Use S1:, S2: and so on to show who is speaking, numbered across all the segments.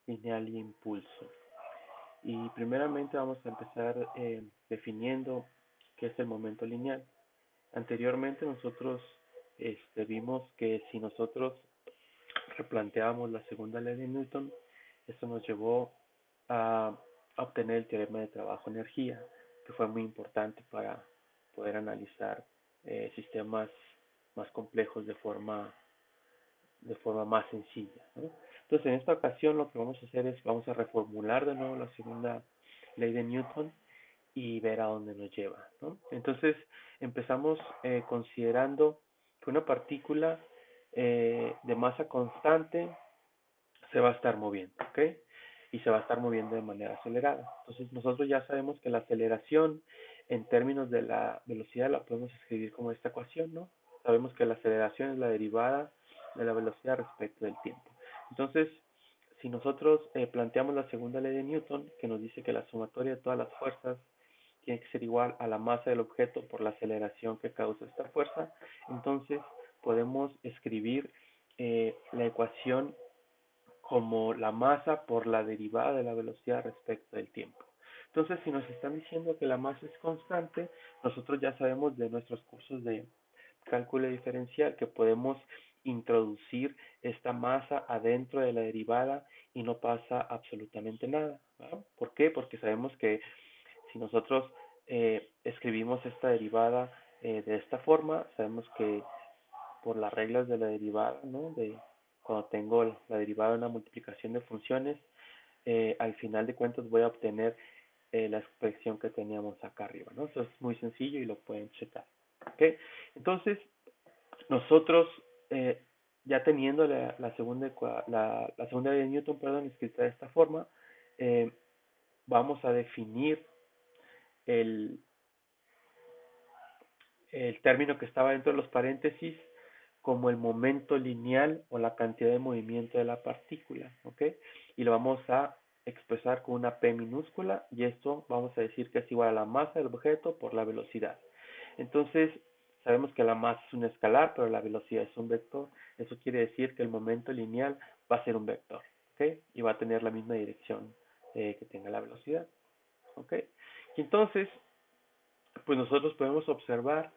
S1: lineal y impulso. Y primeramente vamos a empezar definiendo qué es el momento lineal. Anteriormente nosotros vimos que si nosotros replanteábamos la segunda ley de Newton, esto nos llevó a obtener el teorema de trabajo-energía, que fue muy importante para poder analizar sistemas más complejos de forma más sencilla, ¿no? Entonces, en esta ocasión lo que vamos a hacer es, vamos a reformular de nuevo la segunda ley de Newton y ver a dónde nos lleva, ¿no? Entonces, empezamos considerando que una partícula de masa constante se va a estar moviendo, ¿ok? Y se va a estar moviendo de manera acelerada. Entonces, nosotros ya sabemos que la aceleración en términos de la velocidad la podemos escribir como esta ecuación, ¿no? Sabemos que la aceleración es la derivada de la velocidad respecto del tiempo. Entonces, si nosotros planteamos la segunda ley de Newton, que nos dice que la sumatoria de todas las fuerzas tiene que ser igual a la masa del objeto por la aceleración que causa esta fuerza, entonces podemos escribir la ecuación como la masa por la derivada de la velocidad respecto del tiempo. Entonces, si nos están diciendo que la masa es constante, nosotros ya sabemos de nuestros cursos de cálculo diferencial que podemos introducir esta masa adentro de la derivada y no pasa absolutamente nada, ¿verdad? ¿Por qué? Porque sabemos que si nosotros escribimos esta derivada de esta forma, sabemos que por las reglas de la derivada, ¿no? De cuando tengo la derivada de una multiplicación de funciones, al final de cuentas voy a obtener la expresión que teníamos acá arriba, ¿no? Eso es muy sencillo y lo pueden checar, ¿ok? Entonces, nosotros ya teniendo la segunda ley de Newton, perdón, escrita de esta forma, eh, vamos a definir el, el término que estaba dentro de los paréntesis como el momento lineal o la cantidad de movimiento de la partícula, ¿ok? Y lo vamos a expresar con una P minúscula y esto vamos a decir que es igual a la masa del objeto por la velocidad. Entonces, sabemos que la masa es un escalar, pero la velocidad es un vector. Eso quiere decir que el momento lineal va a ser un vector, ¿ok? Y va a tener la misma dirección que tenga la velocidad, ¿ok? Y entonces, pues nosotros podemos observar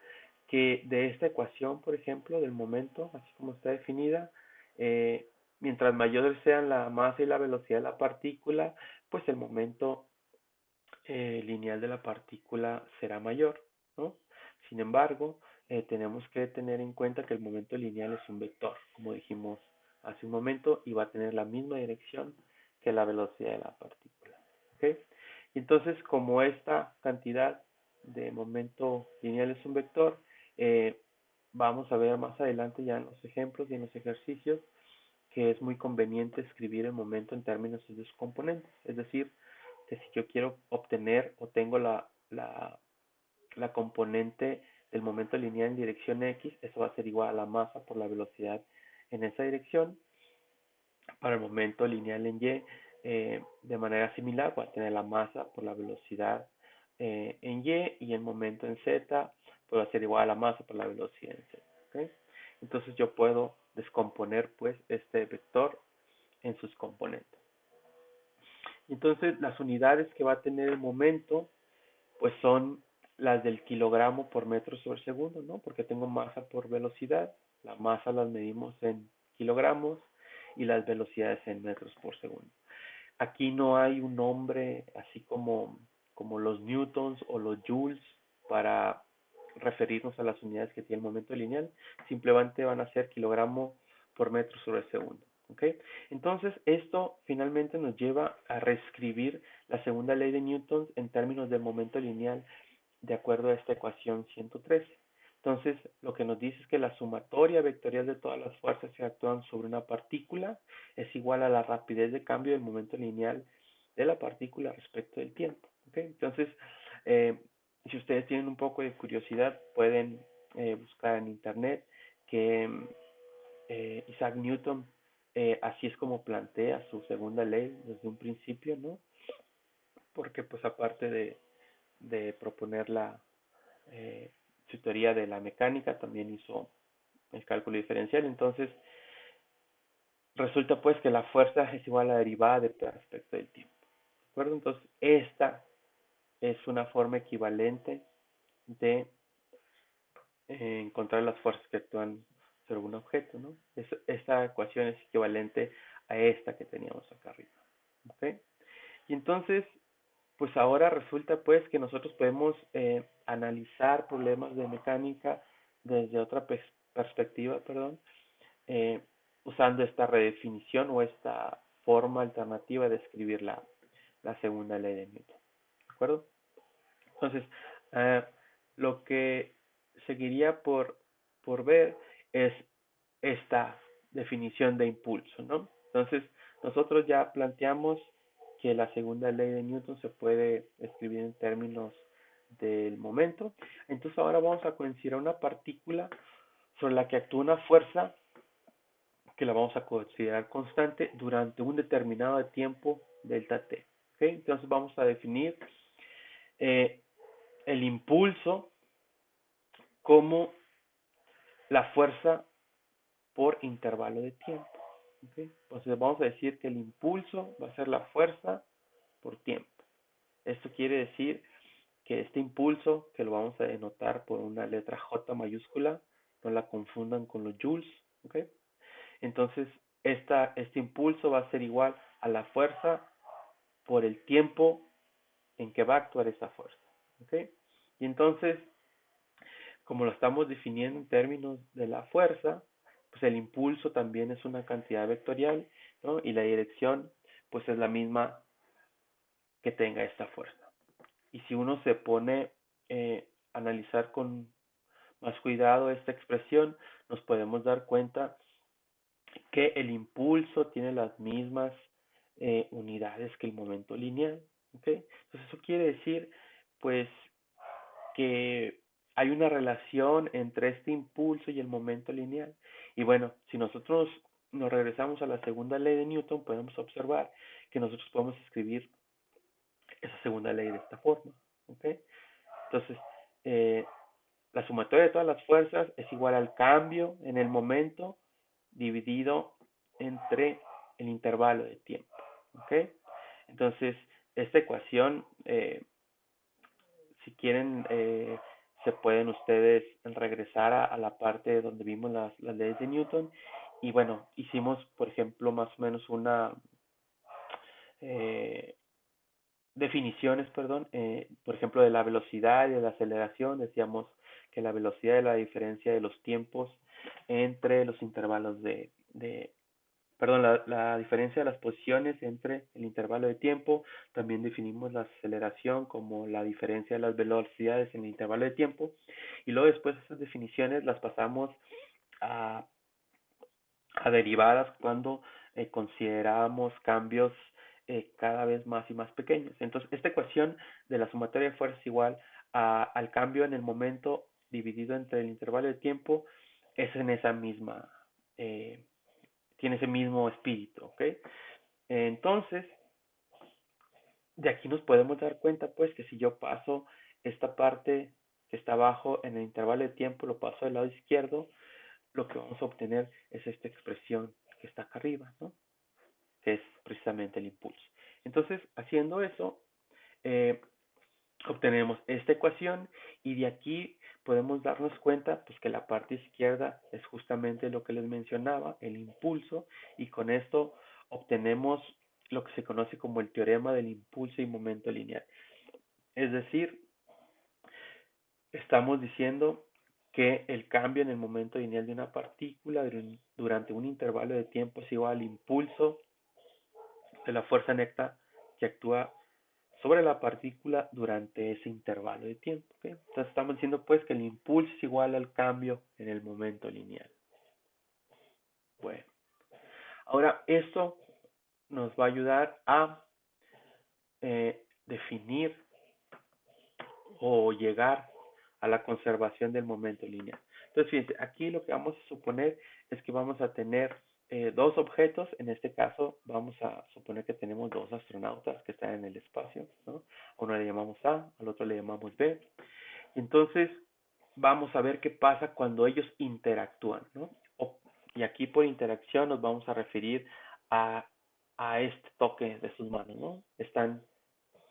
S1: que de esta ecuación, por ejemplo, del momento, así como está definida, eh, mientras mayores sean la masa y la velocidad de la partícula, pues el momento lineal de la partícula será mayor, ¿no? Sin embargo, tenemos que tener en cuenta que el momento lineal es un vector, como dijimos hace un momento, y va a tener la misma dirección que la velocidad de la partícula, ¿ok? Y entonces, como esta cantidad de momento lineal es un vector, eh, vamos a ver más adelante ya en los ejemplos y en los ejercicios que es muy conveniente escribir el momento en términos de sus componentes. Es decir, que si yo quiero obtener o tengo la componente del momento lineal en dirección X, eso va a ser igual a la masa por la velocidad en esa dirección. Para el momento lineal en Y, de manera similar, voy a tener la masa por la velocidad en Y el momento en Z pues va a ser igual a la masa por la velocidad en Z. ¿Okay? Entonces yo puedo descomponer pues este vector en sus componentes. Entonces las unidades que va a tener el momento pues son las del kilogramo por metro sobre segundo, ¿no? Porque tengo masa por velocidad, la masa las medimos en kilogramos y las velocidades en metros por segundo. Aquí no hay un nombre así como los newtons o los joules para referirnos a las unidades que tiene el momento lineal, simplemente van a ser kilogramo por metro sobre segundo. ¿Ok? Entonces, esto finalmente nos lleva a reescribir la segunda ley de Newton en términos del momento lineal de acuerdo a esta ecuación 113. Entonces, lo que nos dice es que la sumatoria vectorial de todas las fuerzas que actúan sobre una partícula es igual a la rapidez de cambio del momento lineal de la partícula respecto del tiempo. ¿Okay? Entonces, eh, si ustedes tienen un poco de curiosidad, pueden buscar en internet que Isaac Newton así es como plantea su segunda ley desde un principio, ¿no? Porque pues aparte de proponer eh, su teoría de la mecánica, también hizo el cálculo diferencial. Entonces, resulta pues que la fuerza es igual a la derivada de P respecto del tiempo. ¿De acuerdo? Entonces, esta es una forma equivalente de encontrar las fuerzas que actúan sobre un objeto, ¿no? Esta ecuación es equivalente a esta que teníamos acá arriba, ¿ok? Y entonces, pues ahora resulta pues que nosotros podemos analizar problemas de mecánica desde otra perspectiva, perdón, eh, usando esta redefinición o esta forma alternativa de escribir la segunda ley de Newton, ¿de acuerdo? Entonces, eh, lo que seguiría por ver es esta definición de impulso, ¿no? Entonces, nosotros ya planteamos que la segunda ley de Newton se puede escribir en términos del momento. Entonces, ahora vamos a considerar una partícula sobre la que actúa una fuerza que la vamos a considerar constante durante un determinado tiempo delta t. ¿Okay? Entonces, vamos a definir eh, el impulso como la fuerza por intervalo de tiempo. ¿Okay? Entonces vamos a decir que el impulso va a ser la fuerza por tiempo. Esto quiere decir que este impulso, que lo vamos a denotar por una letra J mayúscula, no la confundan con los joules, ¿okay? Entonces este impulso va a ser igual a la fuerza por el tiempo en que va a actuar esa fuerza, ¿okay? Y entonces, como lo estamos definiendo en términos de la fuerza, pues el impulso también es una cantidad vectorial, ¿no? Y la dirección, pues es la misma que tenga esta fuerza. Y si uno se pone a analizar con más cuidado esta expresión, nos podemos dar cuenta que el impulso tiene las mismas unidades que el momento lineal, ¿ok? Entonces eso quiere decir, pues, que hay una relación entre este impulso y el momento lineal. Y bueno, si nosotros nos regresamos a la segunda ley de Newton, podemos observar que nosotros podemos escribir esa segunda ley de esta forma, ¿ok? Entonces, eh, la sumatoria de todas las fuerzas es igual al cambio en el momento dividido entre el intervalo de tiempo, ¿ok? Entonces, esta ecuación, si quieren, se pueden ustedes regresar a la parte donde vimos las leyes de Newton y bueno, hicimos, por ejemplo, más o menos una eh, definiciones, perdón, por ejemplo, de la velocidad y de la aceleración. Decíamos que la velocidad es la diferencia de los tiempos entre los intervalos perdón, la diferencia de las posiciones entre el intervalo de tiempo. También definimos la aceleración como la diferencia de las velocidades en el intervalo de tiempo. Y luego después esas definiciones las pasamos a, a derivadas cuando consideramos cambios cada vez más y más pequeños. Entonces, esta ecuación de la sumatoria de fuerzas igual al cambio en el momento dividido entre el intervalo de tiempo es en esa misma tiene ese mismo espíritu, ¿ok? Entonces, de aquí nos podemos dar cuenta, pues, que si yo paso esta parte que está abajo en el intervalo de tiempo, lo paso del lado izquierdo, lo que vamos a obtener es esta expresión que está acá arriba, ¿no? Que es precisamente el impulso. Entonces, haciendo eso, eh, obtenemos esta ecuación y de aquí podemos darnos cuenta pues que la parte izquierda es justamente lo que les mencionaba, el impulso, y con esto obtenemos lo que se conoce como el teorema del impulso y momento lineal. Es decir, estamos diciendo que el cambio en el momento lineal de una partícula durante un intervalo de tiempo es igual al impulso de la fuerza neta que actúa sobre la partícula durante ese intervalo de tiempo. ¿Okay? Entonces estamos diciendo pues que el impulso es igual al cambio en el momento lineal. Bueno, ahora esto nos va a ayudar a definir o llegar a la conservación del momento lineal. Entonces, fíjense, aquí lo que vamos a suponer es que vamos a tener dos objetos. En este caso, vamos a suponer que tenemos dos astronautas que están en el espacio, ¿no? A uno le llamamos A, al otro le llamamos B. Entonces, vamos a ver qué pasa cuando ellos interactúan, ¿no? Y aquí por interacción nos vamos a referir a, a este toque de sus manos, ¿no? Están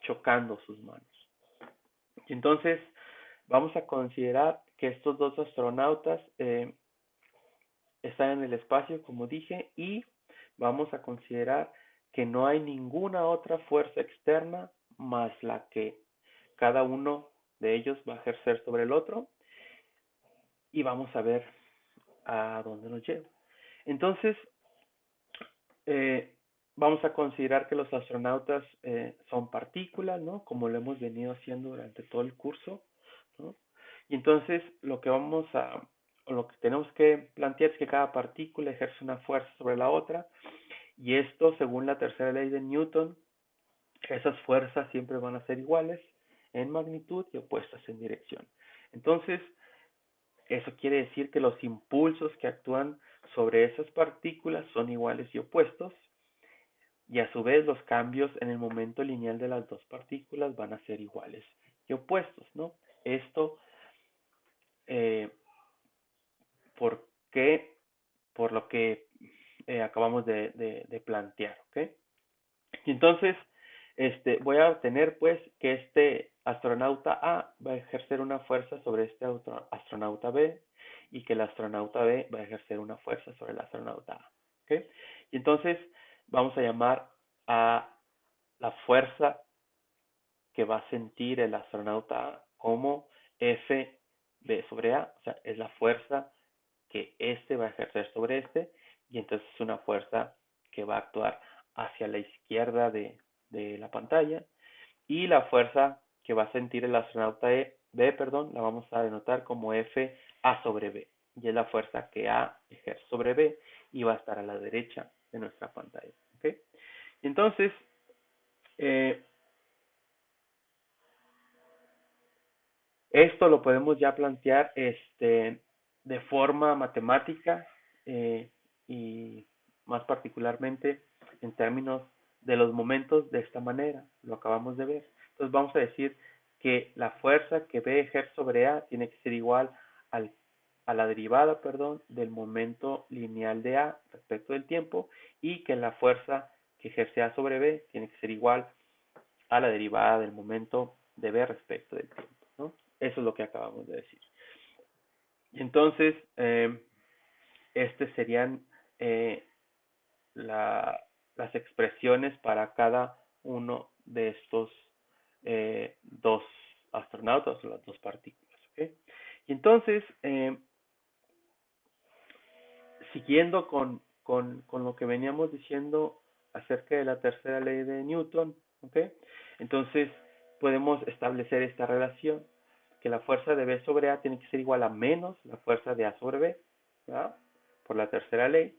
S1: chocando sus manos. Y entonces vamos a considerar que estos dos astronautas están en el espacio, como dije, y vamos a considerar que no hay ninguna otra fuerza externa más la que cada uno de ellos va a ejercer sobre el otro, y vamos a ver a dónde nos lleva. Entonces, eh, vamos a considerar que los astronautas son partículas, ¿no? Como lo hemos venido haciendo durante todo el curso, ¿no? Y entonces o lo que tenemos que plantear es que cada partícula ejerce una fuerza sobre la otra, y esto, según la tercera ley de Newton, esas fuerzas siempre van a ser iguales en magnitud y opuestas en dirección. Entonces, eso quiere decir que los impulsos que actúan sobre esas partículas son iguales y opuestos, y a su vez los cambios en el momento lineal de las dos partículas van a ser iguales y opuestos, ¿no? Esto, eh, ¿por qué? Por lo que acabamos de plantear, ¿ok? Y entonces, voy a tener pues que este astronauta A va a ejercer una fuerza sobre este astronauta B, y que el astronauta B va a ejercer una fuerza sobre el astronauta A, ¿ok? Y entonces vamos a llamar a la fuerza que va a sentir el astronauta A como Fb sobre A, o sea, es la fuerza que este va a ejercer sobre este, y entonces es una fuerza que va a actuar hacia la izquierda de la pantalla, y la fuerza que va a sentir el astronauta B, perdón, la vamos a denotar como Fa sobre B, y es la fuerza que A ejerce sobre B y va a estar a la derecha de nuestra pantalla, ¿ok? Entonces, eh, esto lo podemos ya plantear de forma matemática, eh, y más particularmente en términos de los momentos de esta manera, lo acabamos de ver. Entonces vamos a decir que la fuerza que B ejerce sobre A tiene que ser igual al, a la derivada, perdón, del momento lineal de A respecto del tiempo, y que la fuerza que ejerce A sobre B tiene que ser igual a la derivada del momento de B respecto del tiempo, ¿no? Eso es lo que acabamos de decir. Entonces, serían eh, la, las expresiones para cada uno de estos dos astronautas o las dos partículas, ¿okay? Y entonces, siguiendo con lo que veníamos diciendo acerca de la tercera ley de Newton, ¿ok? Entonces podemos establecer esta relación, que la fuerza de B sobre A tiene que ser igual a menos la fuerza de A sobre B, ¿verdad? Por la tercera ley.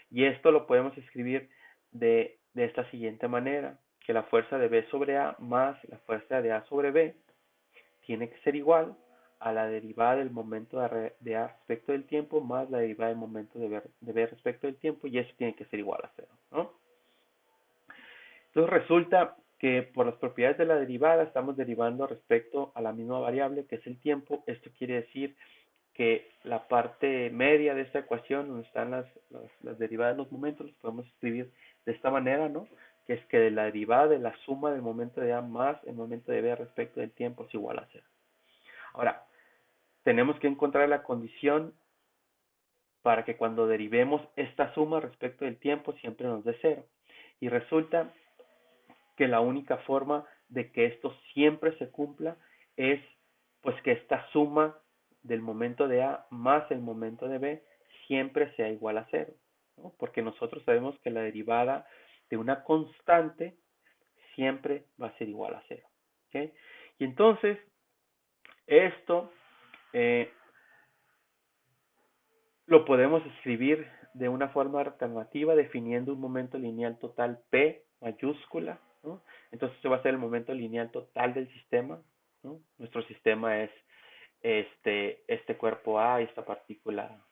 S1: Y esto lo podemos escribir de esta siguiente manera, que la fuerza de B sobre A más la fuerza de A sobre B tiene que ser igual a la derivada del momento de A respecto del tiempo más la derivada del momento de B respecto del tiempo, y eso tiene que ser igual a cero, ¿no? Entonces resulta que por las propiedades de la derivada estamos derivando respecto a la misma variable que es el tiempo. Esto quiere decir que la parte media de esta ecuación, donde están las derivadas de los momentos, los podemos escribir de esta manera, ¿no? Que es que de la derivada de la suma del momento de A más el momento de B respecto del tiempo es igual a cero. Ahora, tenemos que encontrar la condición para que cuando derivemos esta suma respecto del tiempo siempre nos dé cero. Y resulta que la única forma de que esto siempre se cumpla es pues que esta suma del momento de A más el momento de B siempre sea igual a cero, ¿no? Porque nosotros sabemos que la derivada de una constante siempre va a ser igual a cero, ¿okay? Y entonces esto eh, lo podemos escribir de una forma alternativa definiendo un momento lineal total P mayúscula, ¿no? Entonces este va a ser el momento lineal total del sistema, ¿no? Nuestro sistema es este cuerpo A y esta partícula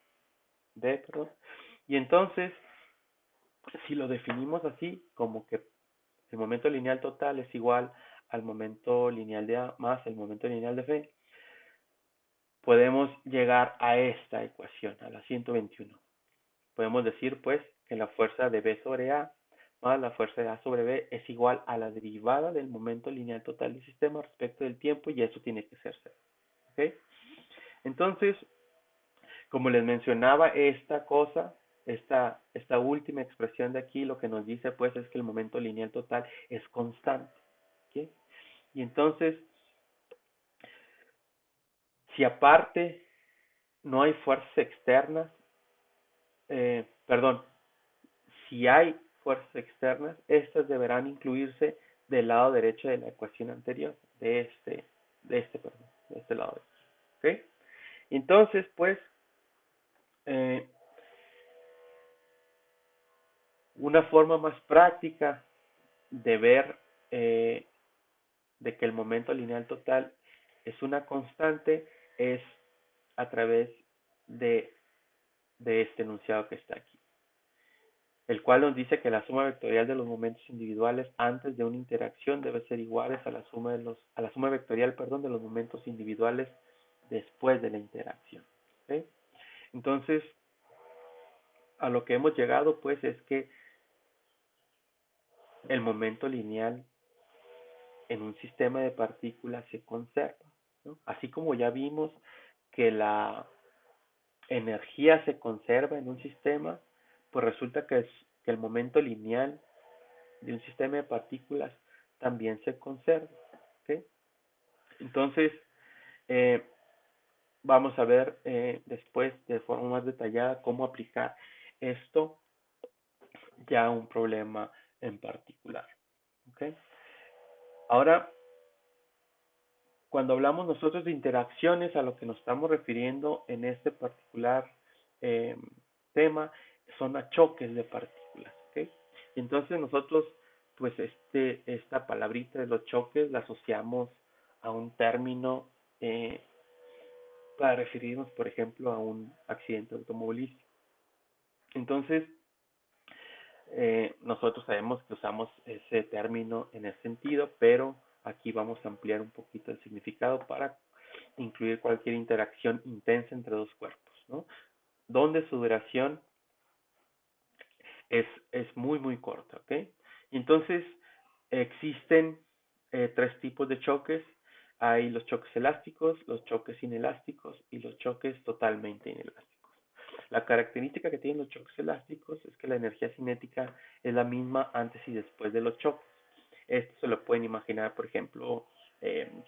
S1: B, perdón. Y entonces, si lo definimos así, como que el momento lineal total es igual al momento lineal de A más el momento lineal de B, podemos llegar a esta ecuación, a la 121. podemos decir pues que la fuerza de B sobre A más la fuerza de A sobre B es igual a la derivada del momento lineal total del sistema respecto del tiempo y eso tiene que ser cero. ¿Ok? Entonces, como les mencionaba, esta última expresión de aquí, lo que nos dice pues es que el momento lineal total es constante. ¿Ok? Y entonces, si aparte no hay fuerzas externas, perdón, si hay fuerzas externas, estas deberán incluirse del lado derecho de la ecuación anterior, perdón, de este lado. ¿Ok? Entonces, pues, eh, una forma más práctica de ver de que el momento lineal total es una constante es a través de, de este enunciado que está aquí, el cual nos dice que la suma vectorial de los momentos individuales antes de una interacción debe ser iguales a a la suma vectorial, perdón, de los momentos individuales después de la interacción. ¿Okay? Entonces, a lo que hemos llegado pues es que el momento lineal en un sistema de partículas se conserva, ¿no? Así como ya vimos que la energía se conserva en un sistema, pues resulta que el momento lineal de un sistema de partículas también se conserva. ¿Okay? Entonces, eh, vamos a ver después de forma más detallada cómo aplicar esto ya a un problema en particular. ¿Okay? Ahora, cuando hablamos nosotros de interacciones, a lo que nos estamos refiriendo en este particular eh, tema son a choques de partículas. ¿Okay? Y entonces nosotros, pues esta palabrita de los choques la asociamos a un término para referirnos, por ejemplo, a un accidente automovilístico. Entonces, nosotros sabemos que usamos ese término en ese sentido, pero aquí vamos a ampliar un poquito el significado para incluir cualquier interacción intensa entre dos cuerpos, ¿no? Donde su duración es muy, muy corta, ¿ok? Y entonces existen tres tipos de choques. Hay los choques elásticos, los choques inelásticos y los choques totalmente inelásticos. La característica que tienen los choques elásticos es que la energía cinética es la misma antes y después de los choques. Esto se lo pueden imaginar, por ejemplo,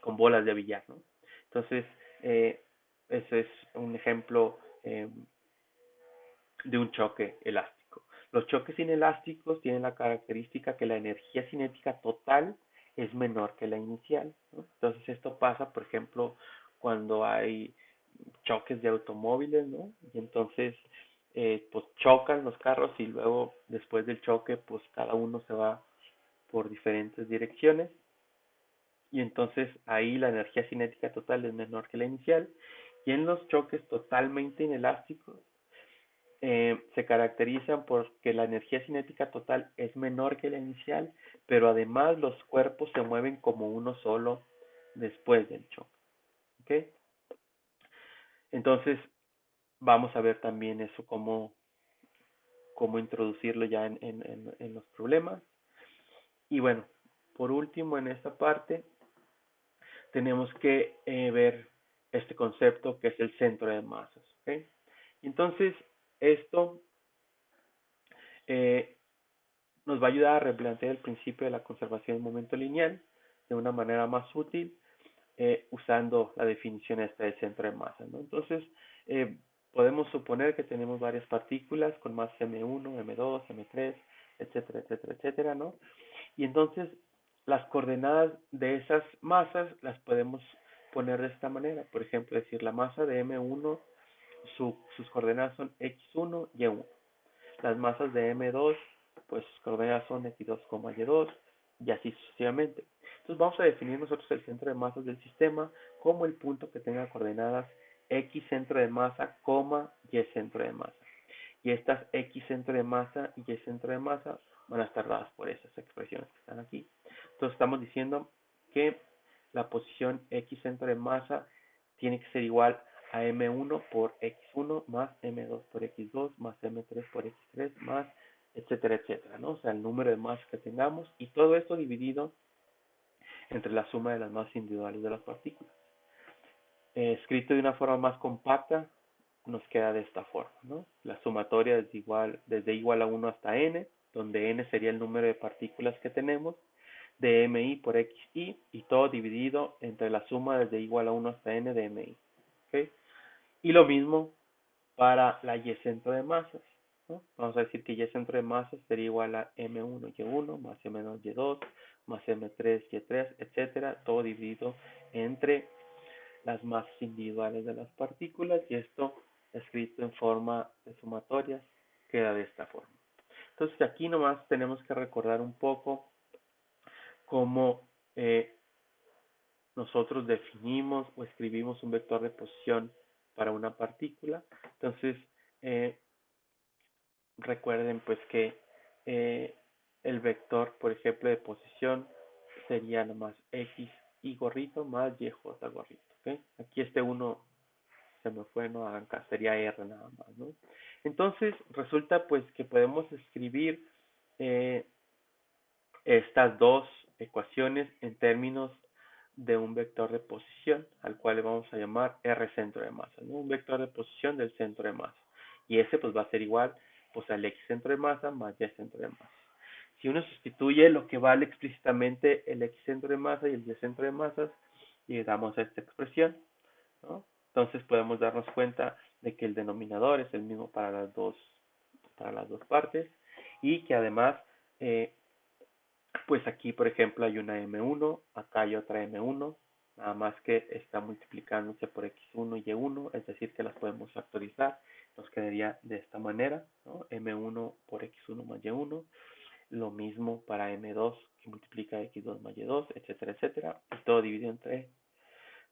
S1: con bolas de billar, ¿no? Entonces, ese es un ejemplo de un choque elástico. Los choques inelásticos tienen la característica que la energía cinética total es menor que la inicial, ¿no? Entonces esto pasa, por ejemplo, cuando hay choques de automóviles, ¿no? Y entonces, pues chocan los carros y luego, después del choque, pues cada uno se va por diferentes direcciones. Y entonces ahí la energía cinética total es menor que la inicial. Y en los choques totalmente inelásticos, se caracterizan porque la energía cinética total es menor que la inicial, pero además los cuerpos se mueven como uno solo después del choque. ¿Okay? Entonces, vamos a ver también eso, cómo introducirlo ya en los problemas. Y bueno, por último, en esta parte, tenemos que ver este concepto que es el centro de masas. ¿Okay? Entonces, esto eh, nos va a ayudar a replantear el principio de la conservación del momento lineal de una manera más útil, usando la definición esta de centro de masa, ¿no? Entonces, podemos suponer que tenemos varias partículas con masa M1, M2, M3, etcétera, etcétera, etcétera, ¿no? Y entonces, las coordenadas de esas masas las podemos poner de esta manera. Por ejemplo, decir la masa de M1, sus coordenadas son X1 y Y1. Las masas de M2, pues sus coordenadas son X2, Y2 y así sucesivamente. Entonces vamos a definir nosotros el centro de masas del sistema como el punto que tenga coordenadas X centro de masa, Y centro de masa. Y estas X centro de masa y Y centro de masa van a estar dadas por esas expresiones que están aquí. Entonces estamos diciendo que la posición X centro de masa tiene que ser igual a M1 por X1 más M2 por X2 más M3 por X3 más etcétera, etcétera, ¿no? O sea, el número de masas que tengamos y todo esto dividido entre la suma de las masas individuales de las partículas. Escrito de una forma más compacta, nos queda de esta forma, ¿no? La sumatoria es desde igual a 1 hasta n, donde n sería el número de partículas que tenemos, de mi por xi, y todo dividido entre la suma desde igual a 1 hasta n de mi. ¿Okay? Y lo mismo para la y centro de masas, ¿no? Vamos a decir que y centro de masas sería igual a m1 y1 más m2 y2 más m3 y3, etcétera, todo dividido entre las masas individuales de las partículas, y esto escrito en forma de sumatorias queda de esta forma. Entonces aquí nomás tenemos que recordar un poco cómo nosotros definimos o escribimos un vector de posición para una partícula. Entonces recuerden pues que el vector, por ejemplo, de posición sería nomás x y gorrito más y j gorrito. ¿Okay? Aquí este uno se me fue, no hagan caso, sería R nada más, ¿no? Entonces, resulta pues que podemos escribir estas dos ecuaciones en términos de un vector de posición, al cual le vamos a llamar R centro de masa, ¿no? Un vector de posición del centro de masa. Y ese pues va a ser igual pues al X centro de masa más Y centro de masa. Si uno sustituye lo que vale explícitamente el X centro de masa y el Y centro de masas, y damos a esta expresión, ¿no? Entonces podemos darnos cuenta de que el denominador es el mismo para las dos partes, y que además pues aquí por ejemplo hay una M1, acá hay otra M1, nada más que está multiplicándose por X1 y Y1, es decir que las podemos factorizar, nos quedaría de esta manera, ¿no? M1 por X1 más Y1, lo mismo para M2 que multiplica X2 más Y2, etcétera, etcétera, y todo dividido entre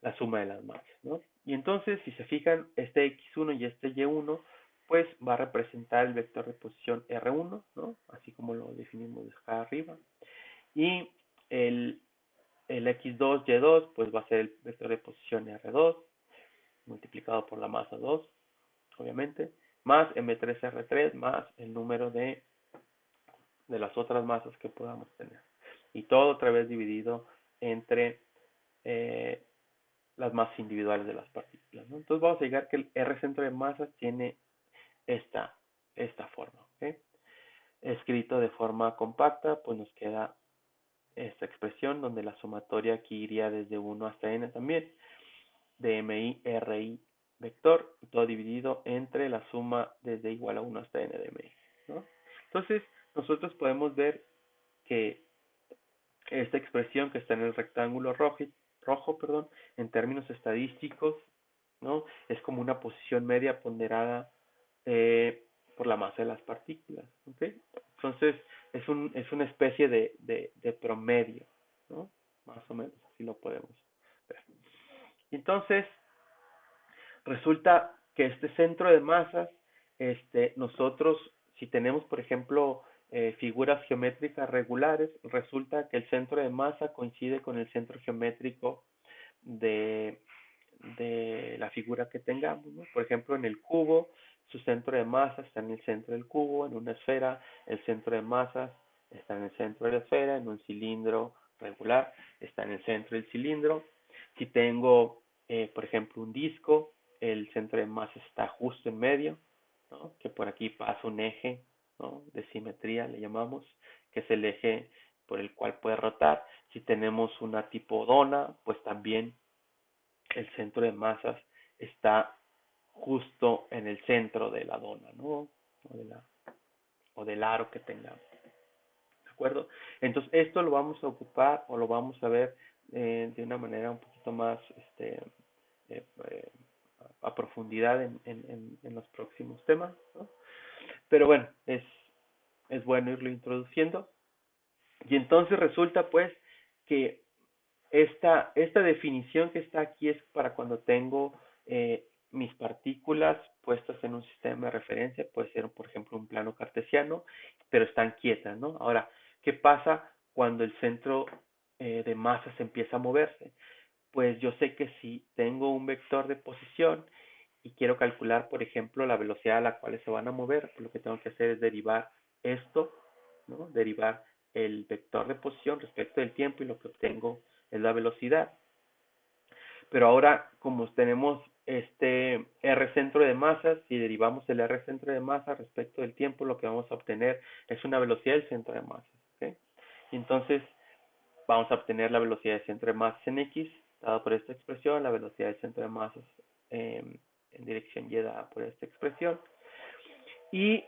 S1: la suma de las masas, ¿no? Y entonces, si se fijan, este X1 y este Y1, pues va a representar el vector de posición R1, ¿no? Así como lo definimos acá arriba. Y el, el X2, Y2, pues va a ser el vector de posición R2, multiplicado por la masa 2, obviamente, más M3R3, más el número de las otras masas que podamos tener. Y todo otra vez dividido entre las masas individuales de las partículas, ¿no? Entonces vamos a llegar que el R centro de masas tiene esta forma, ¿okay? Escrito de forma compacta, pues nos queda esta expresión donde la sumatoria aquí iría desde 1 hasta n también, de mi, ri vector, todo dividido entre la suma desde igual a 1 hasta n de mi, ¿no? Entonces nosotros podemos ver que esta expresión que está en el rectángulo rojo, perdón, en términos estadísticos, ¿no? Es como una posición media ponderada por la masa de las partículas, ¿ok? Entonces, es una especie de promedio, ¿no? Más o menos, así lo podemos ver. Entonces, resulta que este centro de masas, nosotros, si tenemos, por ejemplo, figuras geométricas regulares, resulta que el centro de masa coincide con el centro geométrico de, de la figura que tengamos, ¿no? Por ejemplo, en el cubo, su centro de masa está en el centro del cubo. En una esfera, el centro de masas está en el centro de la esfera. En un cilindro regular, está en el centro del cilindro. Si tengo, por ejemplo, un disco, el centro de masa está justo en medio, ¿no? Que por aquí pasa un eje, ¿no? De simetría, le llamamos, que es el eje por el cual puede rotar. Si tenemos una tipo dona, pues también el centro de masas está justo en el centro de la dona, ¿no? O del aro que tengamos. ¿De acuerdo? Entonces, esto lo vamos a ocupar o lo vamos a ver de una manera un poquito más eh, eh, a profundidad en los próximos temas, ¿no? Pero bueno, es bueno irlo introduciendo. Y entonces resulta pues que esta definición que está aquí es para cuando tengo mis partículas puestas en un sistema de referencia, puede ser por ejemplo un plano cartesiano, pero están quietas, ¿no? Ahora, ¿qué pasa cuando el centro de masas empieza a moverse? Pues yo sé que si tengo un vector de posición y quiero calcular, por ejemplo, la velocidad a la cual se van a mover, pues lo que tengo que hacer es derivar esto, ¿no? Derivar el vector de posición respecto del tiempo y lo que obtengo es la velocidad. Pero ahora, como tenemos este R centro de masas, si derivamos el R centro de masa respecto del tiempo, lo que vamos a obtener es una velocidad del centro de masas. ¿Okay? Y entonces vamos a obtener la velocidad del centro de masas en X, dada por esta expresión, la velocidad del centro de masas en dirección Y dada por esta expresión. Y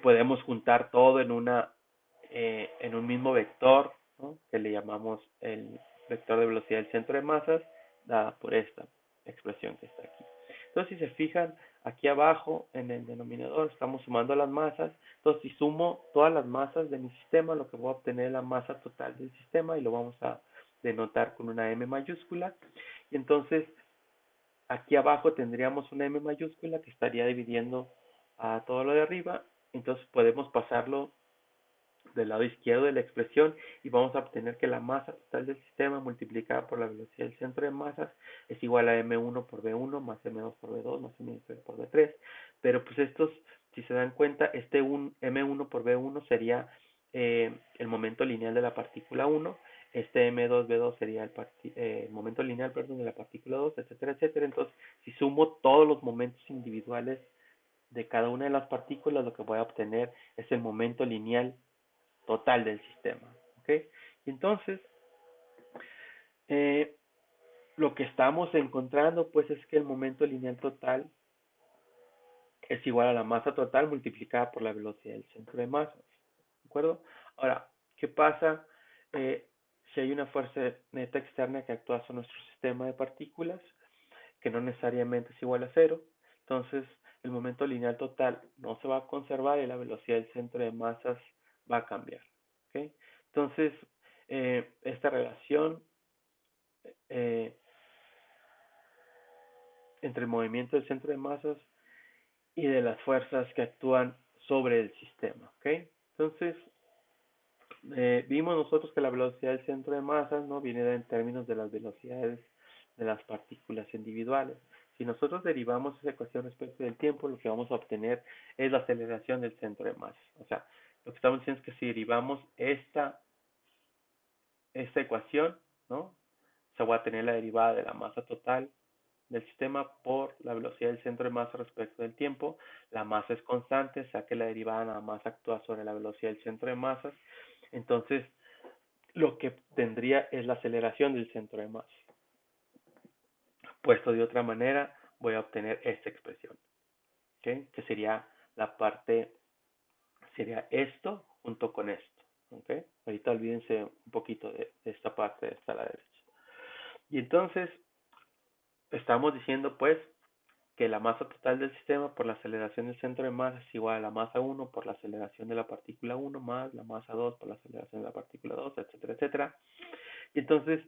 S1: podemos juntar todo en un mismo vector, ¿no? Que le llamamos el vector de velocidad del centro de masas, dada por esta expresión que está aquí. Entonces, si se fijan, aquí abajo en el denominador estamos sumando las masas. Entonces, si sumo todas las masas de mi sistema, lo que voy a obtener es la masa total del sistema y lo vamos a denotar con una M mayúscula. Y entonces, aquí abajo tendríamos una M mayúscula que estaría dividiendo a todo lo de arriba. Entonces, podemos pasarlo del lado izquierdo de la expresión y vamos a obtener que la masa total del sistema multiplicada por la velocidad del centro de masas es igual a m1 por v1 más m2 por v2 más m3 por v3. Pero pues estos, si se dan cuenta, este m1 por v1 sería el momento lineal de la partícula 1, este m2v2 sería el momento lineal, perdón, de la partícula 2, etcétera, etcétera. Entonces, si sumo todos los momentos individuales de cada una de las partículas, lo que voy a obtener es el momento lineal total del sistema. ¿Ok? Y entonces, eh, lo que estamos encontrando pues es que el momento lineal total es igual a la masa total multiplicada por la velocidad del centro de masas. ¿De acuerdo? Ahora, ¿qué pasa si hay una fuerza neta externa que actúa sobre nuestro sistema de partículas, que no necesariamente es igual a cero? Entonces, el momento lineal total no se va a conservar y la velocidad del centro de masas va a cambiar. ¿Ok? Entonces, esta relación eh, entre el movimiento del centro de masas y de las fuerzas que actúan sobre el sistema. ¿Ok? Entonces, vimos nosotros que la velocidad del centro de masas no viene en términos de las velocidades de las partículas individuales. Si nosotros derivamos esa ecuación respecto del tiempo, lo que vamos a obtener es la aceleración del centro de masas. O sea, lo que estamos diciendo es que si derivamos esta ecuación, ¿no? Se va a tener la derivada de la masa total del sistema por la velocidad del centro de masa respecto del tiempo. La masa es constante, o sea que la derivada nada más actúa sobre la velocidad del centro de masas. Entonces, lo que tendría es la aceleración del centro de masa. Puesto de otra manera, voy a obtener esta expresión, ¿okay? Que sería la parte, sería esto junto con esto. ¿Okay? Ahorita olvídense un poquito de esta parte de esta a la derecha. Y entonces, estamos diciendo pues que la masa total del sistema por la aceleración del centro de masa es igual a la masa 1 por la aceleración de la partícula 1 más la masa 2 por la aceleración de la partícula 2, etcétera, etcétera. Y entonces,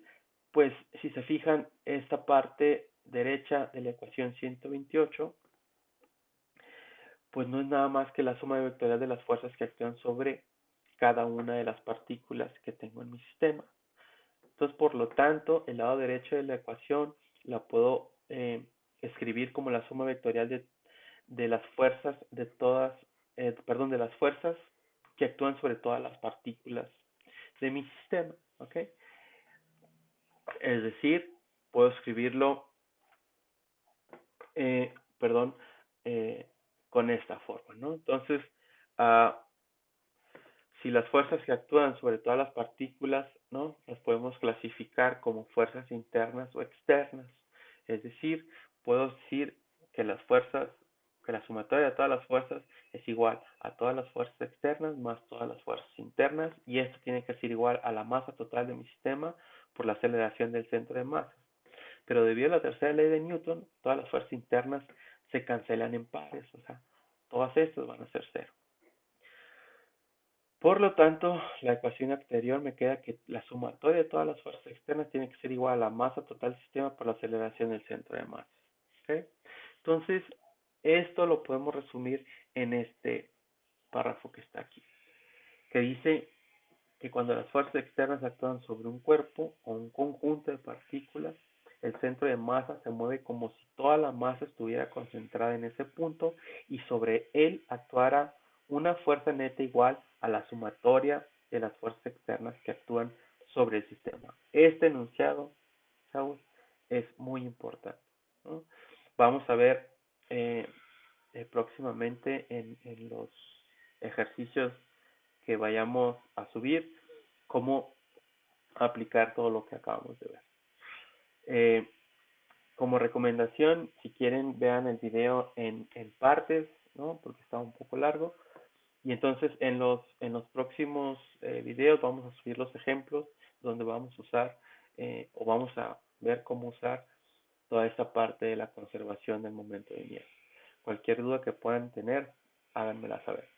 S1: pues si se fijan, esta parte derecha de la ecuación 128, pues no es nada más que la suma vectorial de las fuerzas que actúan sobre cada una de las partículas que tengo en mi sistema. Entonces, por lo tanto, el lado derecho de la ecuación la puedo escribir como la suma vectorial de las fuerzas de todas, perdón, de las fuerzas que actúan sobre todas las partículas de mi sistema, ¿ok? Es decir, puedo escribirlo, perdón, eh, con esta forma, ¿no? Entonces, uh, si las fuerzas que actúan sobre todas las partículas, ¿no? Las podemos clasificar como fuerzas internas o externas. Es decir, puedo decir que las fuerzas, que la sumatoria de todas las fuerzas es igual a todas las fuerzas externas más todas las fuerzas internas, y esto tiene que ser igual a la masa total de mi sistema por la aceleración del centro de masa. Pero debido a la tercera ley de Newton, todas las fuerzas internas se cancelan en pares, o sea, todas estas van a ser cero. Por lo tanto, la ecuación anterior me queda que la sumatoria de todas las fuerzas externas tiene que ser igual a la masa total del sistema por la aceleración del centro de masa. ¿Okay? Entonces, esto lo podemos resumir en este párrafo que está aquí, que dice que cuando las fuerzas externas actúan sobre un cuerpo o un conjunto de partículas, el centro de masa se mueve como si toda la masa estuviera concentrada en ese punto y sobre él actuara una fuerza neta igual a la sumatoria de las fuerzas externas que actúan sobre el sistema. Este enunciado, Saúl, es muy importante, ¿no? Vamos a ver eh, próximamente en los ejercicios que vayamos a subir cómo aplicar todo lo que acabamos de ver. Eh, como recomendación, si quieren, vean el video en partes, ¿no? Porque está un poco largo. Y entonces en los próximos videos vamos a subir los ejemplos donde vamos a usar o vamos a ver cómo usar toda esta parte de la conservación del momento de nieve. Cualquier duda que puedan tener, háganmela saber.